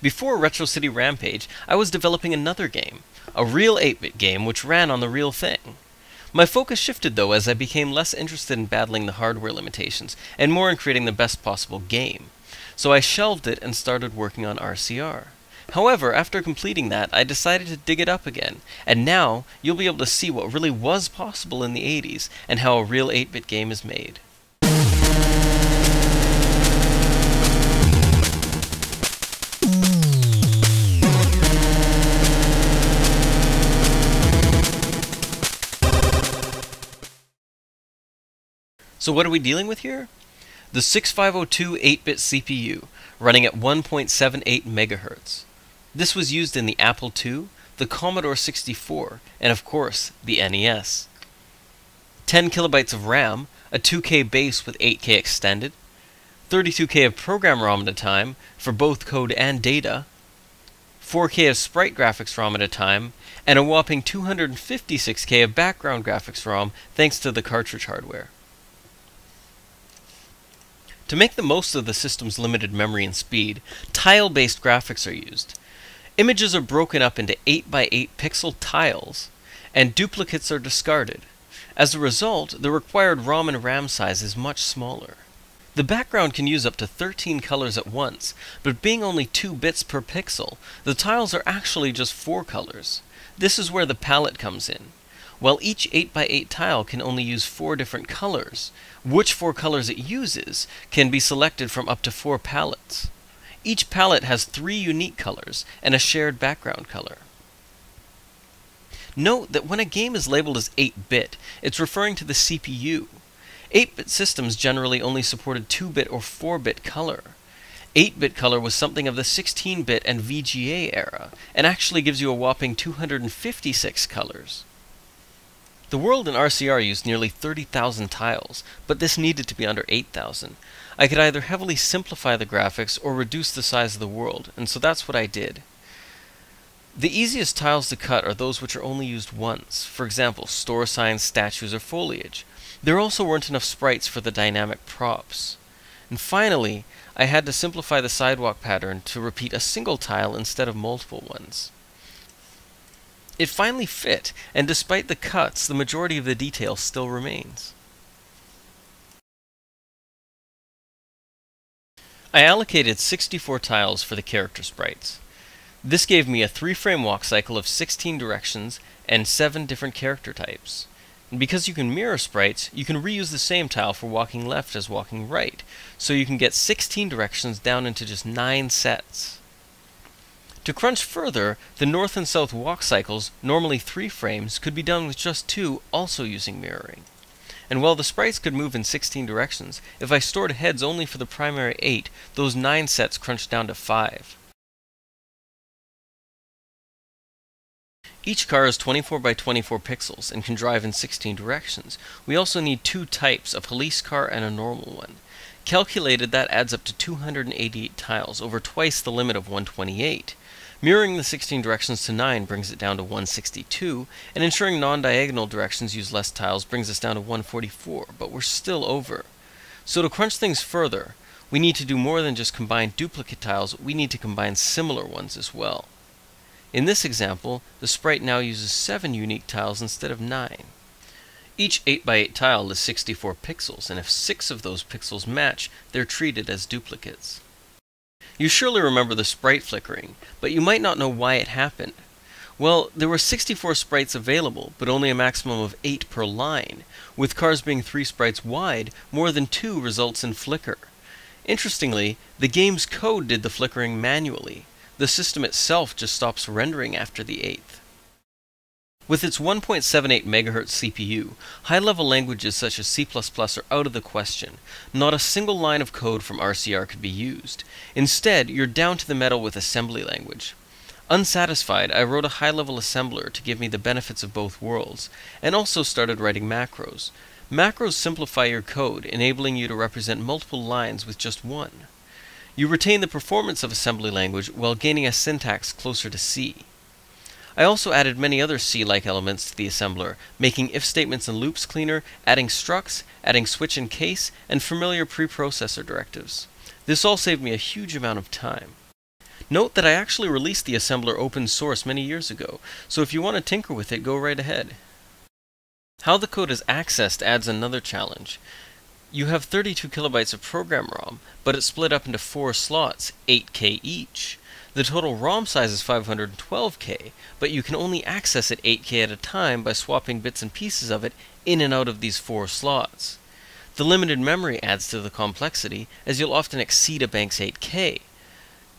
Before Retro City Rampage, I was developing another game, a real 8-bit game which ran on the real thing. My focus shifted though as I became less interested in battling the hardware limitations and more in creating the best possible game. So I shelved it and started working on RCR. However, after completing that, I decided to dig it up again, and now you'll be able to see what really was possible in the 80s and how a real 8-bit game is made. So what are we dealing with here? The 6502 8-bit CPU, running at 1.78 MHz. This was used in the Apple II, the Commodore 64, and of course, the NES. 10 kilobytes of RAM, a 2K base with 8K extended, 32K of program ROM at a time, for both code and data, 4K of sprite graphics ROM at a time, and a whopping 256K of background graphics ROM thanks to the cartridge hardware. To make the most of the system's limited memory and speed, tile-based graphics are used. Images are broken up into 8x8 pixel tiles, and duplicates are discarded. As a result, the required ROM and RAM size is much smaller. The background can use up to 13 colors at once, but being only 2 bits per pixel, the tiles are actually just 4 colors. This is where the palette comes in. While each 8x8 tile can only use 4 different colors, which 4 colors it uses can be selected from up to 4 palettes. Each palette has 3 unique colors and a shared background color. Note that when a game is labeled as 8-bit, it's referring to the CPU. 8-bit systems generally only supported 2-bit or 4-bit color. 8-bit color was something of the 16-bit and VGA era, and actually gives you a whopping 256 colors. The world in RCR used nearly 30,000 tiles, but this needed to be under 8,000. I could either heavily simplify the graphics or reduce the size of the world, and so that's what I did. The easiest tiles to cut are those which are only used once, for example, store signs, statues, or foliage. There also weren't enough sprites for the dynamic props. And finally, I had to simplify the sidewalk pattern to repeat a single tile instead of multiple ones. It finally fit, and despite the cuts, the majority of the detail still remains. I allocated 64 tiles for the character sprites. This gave me a 3-frame walk cycle of 16 directions and 7 different character types. And because you can mirror sprites, you can reuse the same tile for walking left as walking right, so you can get 16 directions down into just 9 sets. To crunch further, the north and south walk cycles, normally 3 frames, could be done with just 2, also using mirroring. And while the sprites could move in 16 directions, if I stored heads only for the primary 8, those 9 sets crunched down to 5. Each car is 24 by 24 pixels and can drive in 16 directions. We also need 2 types, a police car and a normal one. Calculated, that adds up to 288 tiles, over twice the limit of 128. Mirroring the 16 directions to 9 brings it down to 162, and ensuring non-diagonal directions use less tiles brings us down to 144, but we're still over. So to crunch things further, we need to do more than just combine duplicate tiles, we need to combine similar ones as well. In this example, the sprite now uses 7 unique tiles instead of 9. Each 8x8 tile is 64 pixels, and if 6 of those pixels match, they're treated as duplicates. You surely remember the sprite flickering, but you might not know why it happened. Well, there were 64 sprites available, but only a maximum of 8 per line. With cars being 3 sprites wide, more than 2 results in flicker. Interestingly, the game's code did the flickering manually. The system itself just stops rendering after the 8th. With its 1.78 MHz CPU, high-level languages such as C++ are out of the question. Not a single line of code from RCR could be used. Instead, you're down to the metal with assembly language. Unsatisfied, I wrote a high-level assembler to give me the benefits of both worlds, and also started writing macros. Macros simplify your code, enabling you to represent multiple lines with just one. You retain the performance of assembly language while gaining a syntax closer to C. I also added many other C-like elements to the assembler, making if statements and loops cleaner, adding structs, adding switch and case, and familiar preprocessor directives. This all saved me a huge amount of time. Note that I actually released the assembler open source many years ago, so if you want to tinker with it, go right ahead. How the code is accessed adds another challenge. You have 32 kilobytes of program ROM, but it's split up into 4 slots, 8K each. The total ROM size is 512K, but you can only access it 8K at a time by swapping bits and pieces of it in and out of these 4 slots. The limited memory adds to the complexity, as you'll often exceed a bank's 8K.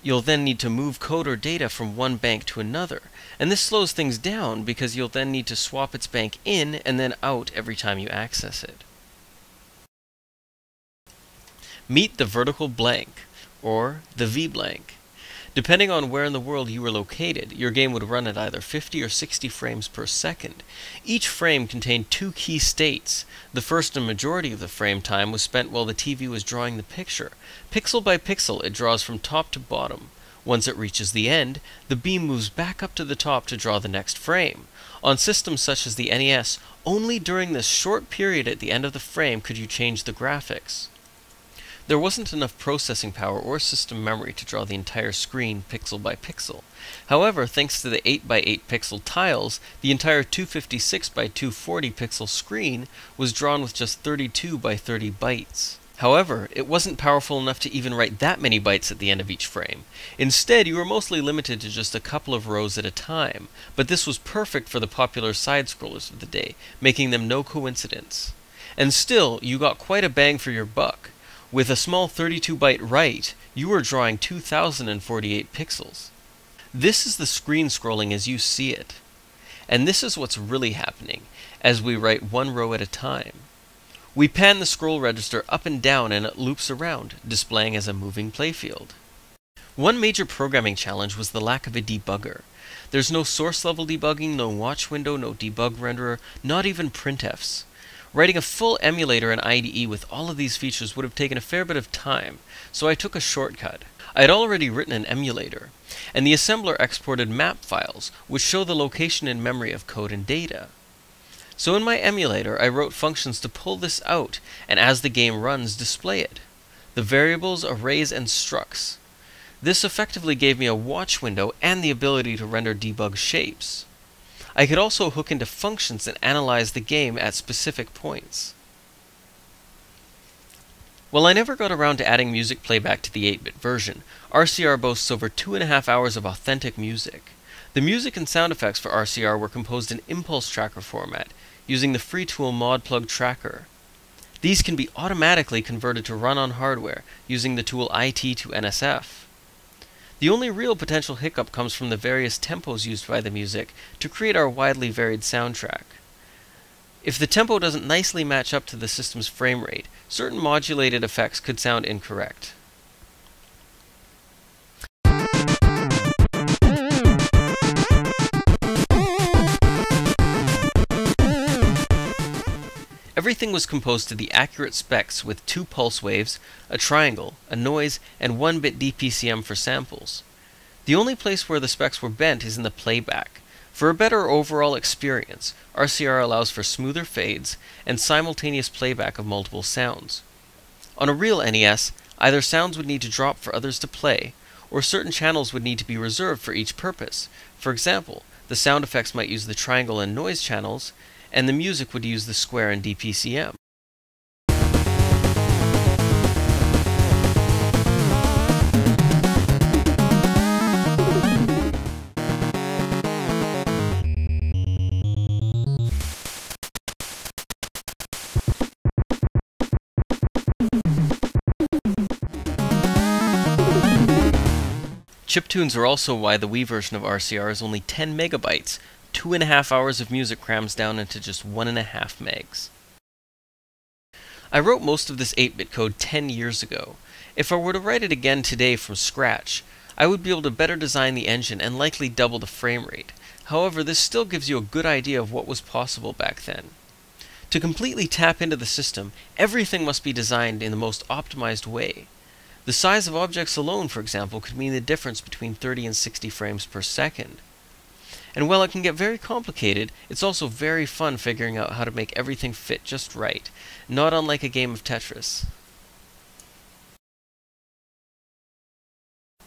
You'll then need to move code or data from one bank to another, and this slows things down because you'll then need to swap its bank in and then out every time you access it. Meet the vertical blank, or the V-blank. Depending on where in the world you were located, your game would run at either 50 or 60 frames per second. Each frame contained 2 key states. The first and majority of the frame time was spent while the TV was drawing the picture. Pixel by pixel, it draws from top to bottom. Once it reaches the end, the beam moves back up to the top to draw the next frame. On systems such as the NES, only during this short period at the end of the frame could you change the graphics. There wasn't enough processing power or system memory to draw the entire screen pixel by pixel. However, thanks to the 8 by 8 pixel tiles, the entire 256 by 240 pixel screen was drawn with just 32 by 30 bytes. However, it wasn't powerful enough to even write that many bytes at the end of each frame. Instead, you were mostly limited to just a couple of rows at a time, but this was perfect for the popular side-scrollers of the day, making them no coincidence. And still, you got quite a bang for your buck. With a small 32-byte write, you are drawing 2048 pixels. This is the screen scrolling as you see it. And this is what's really happening, as we write one row at a time. We pan the scroll register up and down and it loops around, displaying as a moving playfield. One major programming challenge was the lack of a debugger. There's no source-level debugging, no watch window, no debug renderer, not even printfs. Writing a full emulator and IDE with all of these features would have taken a fair bit of time, so I took a shortcut. I had already written an emulator, and the assembler exported map files, which show the location in memory of code and data. So in my emulator, I wrote functions to pull this out, and as the game runs, display it. The variables, arrays, and structs. This effectively gave me a watch window and the ability to render debug shapes. I could also hook into functions and analyze the game at specific points. While I never got around to adding music playback to the 8-bit version, RCR boasts over 2.5 hours of authentic music. The music and sound effects for RCR were composed in impulse tracker format, using the free tool ModPlug Tracker. These can be automatically converted to run on hardware, using the tool IT2NSF. The only real potential hiccup comes from the various tempos used by the music to create our widely varied soundtrack. If the tempo doesn't nicely match up to the system's frame rate, certain modulated effects could sound incorrect. Everything was composed to the accurate specs with 2 pulse waves, a triangle, a noise, and 1-bit DPCM for samples. The only place where the specs were bent is in the playback. For a better overall experience, RCR allows for smoother fades and simultaneous playback of multiple sounds. On a real NES, either sounds would need to drop for others to play, or certain channels would need to be reserved for each purpose. For example, the sound effects might use the triangle and noise channels, and the music would use the square and DPCM. Chiptunes are also why the Wii version of RCR is only 10 megabytes, 2.5 hours of music crams down into just 1.5 megs. I wrote most of this 8-bit code 10 years ago. If I were to write it again today from scratch, I would be able to better design the engine and likely double the frame rate. However, this still gives you a good idea of what was possible back then. To completely tap into the system, everything must be designed in the most optimized way. The size of objects alone, for example, could mean the difference between 30 and 60 frames per second. And while it can get very complicated, it's also very fun figuring out how to make everything fit just right, not unlike a game of Tetris.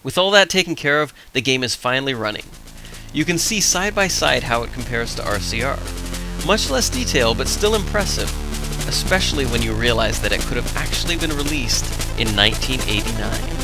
With all that taken care of, the game is finally running. You can see side by side how it compares to RCR. Much less detail, but still impressive, especially when you realize that it could have actually been released in 1989.